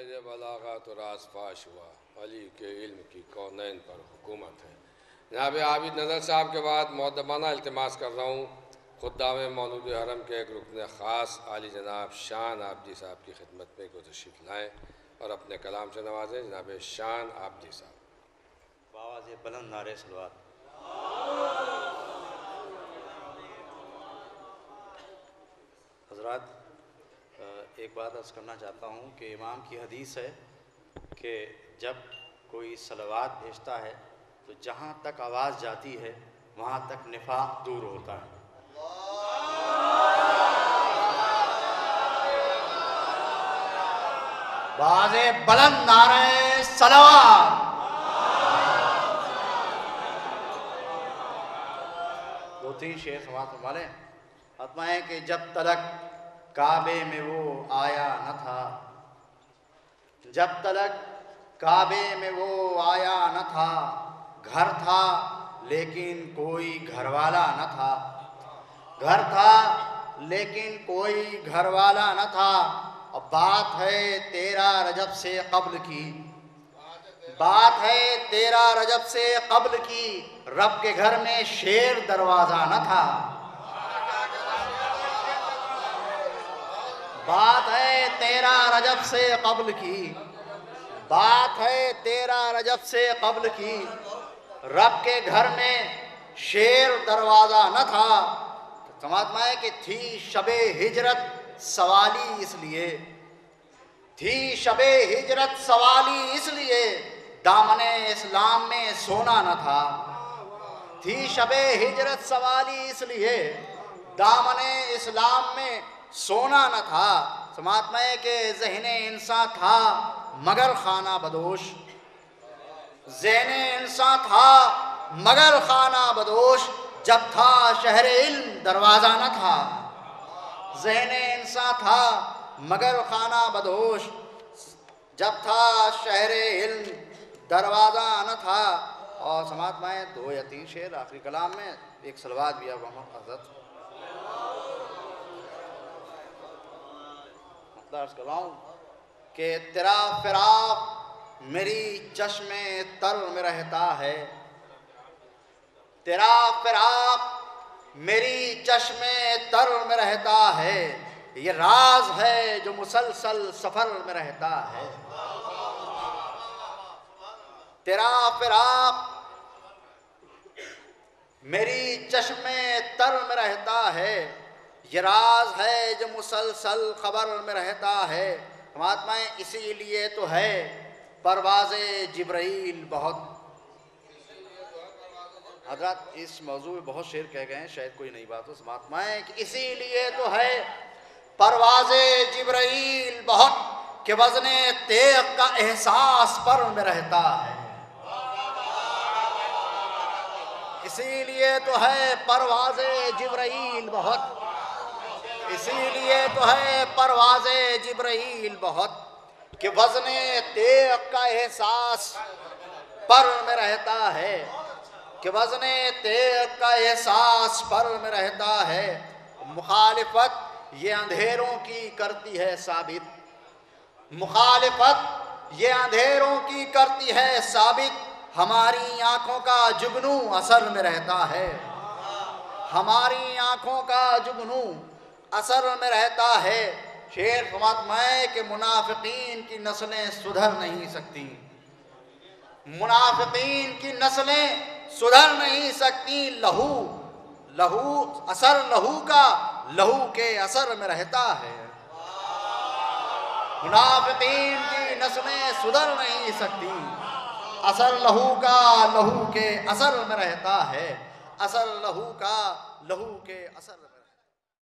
फैज़ बलागा तो राज फाश हुआ, अली के इल्म की कौनैन पर हुकूमत है। जनाब आबिद नज़र साहब के बाद मुअद्दबाना इल्तिमास कर रहा हूँ खुद्दाम मौलूद हरम के एक रुकन ख़ास आली जनाब शान आबदी साहब की खिदमत में को तशरीफ़ लाएँ और अपने कलाम से नवाजें। जनाब शान आबदी साहब आवाज़ बुलंद नारे सलवात। हज़रात, एक बात अर्ज़ करना चाहता हूँ कि इमाम की हदीस है कि जब कोई सलवात भेजता है तो जहाँ तक आवाज़ जाती है वहाँ तक निफाक दूर होता है। बाज़े बुलंद नारे सलवात। दो तीन शेर समात वाले फरमाए कि जब तलक काबे में वो आया न था, जब तलक काबे में वो आया न था, घर था लेकिन कोई घरवाला न था, घर था लेकिन कोई घरवाला न था। अब बात है 13 रजब से कब्ल की, बात है 13 रजब से कब्ल की, रब के घर में शेर दरवाजा न था। बात है 13 रजब से कब्ल की, बात है 13 रजब से कब्ल की, रब के घर में शेर दरवाजा न था। समात्मा है कि थी शबे हिजरत सवाली इसलिए, थी शबे हिजरत सवाली इसलिए, दामने इस्लाम में सोना न था। थी शबे हिजरत सवाली इसलिए, दामने इस्लाम में सोना न था। समात्मा है कि ज़हने इंसान था मगर खाना बदोश, ज़हने इंसान था मगर खाना बदोश, जब था शहर इल्म दरवाज़ा न था। ज़हने इंसान था मगर खाना बदोश, जब था शहर इल्म दरवाज़ा न था। और समात्मा है 2 या 3 शेर आखिरी कलाम में, एक सलवात भी अब हज़रत कलाऊं कि तेरा फिराक मेरी चश्मे तर में रहता है, तेरा फिराक मेरी चश्मे तर में रहता है, ये राज है जो मुसलसल सफर में रहता है। तेरा फिराक मेरी चश्मे तर में रहता है, ये राज है जो मुसलसल खबर में रहता है। महात्माएं इसीलिए तो है परवाज़े जिब्राइल बहुत। हज़रत इस मौजू में बहुत शेर कह गए हैं, शायद कोई नई बात हो। महात्माएं कि इसीलिए तो है परवाज़े जिब्राइल बहुत, कि वज़ने तेग का एहसास पर में रहता है। इसीलिए तो है परवाज़े जिब्राइल बहुत, इसीलिए तो है परवाज़े जिब्राइल बहुत, कि वज़ने तेग का एहसास पर में रहता है, कि वज़ने तेग का एहसास पर में रहता है। मुखालिफत ये अंधेरों की करती है साबित, मुखालिफत ये अंधेरों की करती है साबित, हमारी आँखों का जुगनू असर में रहता है, हमारी आँखों का जुगनू असर में रहता है। शेर फरमाए कि मुनाफिकीन की नस्लें सुधर नहीं सकती, मुनाफिकीन की नस्लें सुधर नहीं सकती। लहू लहू असर लहू का लहू के असर में रहता है, मुनाफिकीन की नस्लें सुधर नहीं सकती, असर लहू का लहू के असर में रहता है, असर लहू का लहू के असर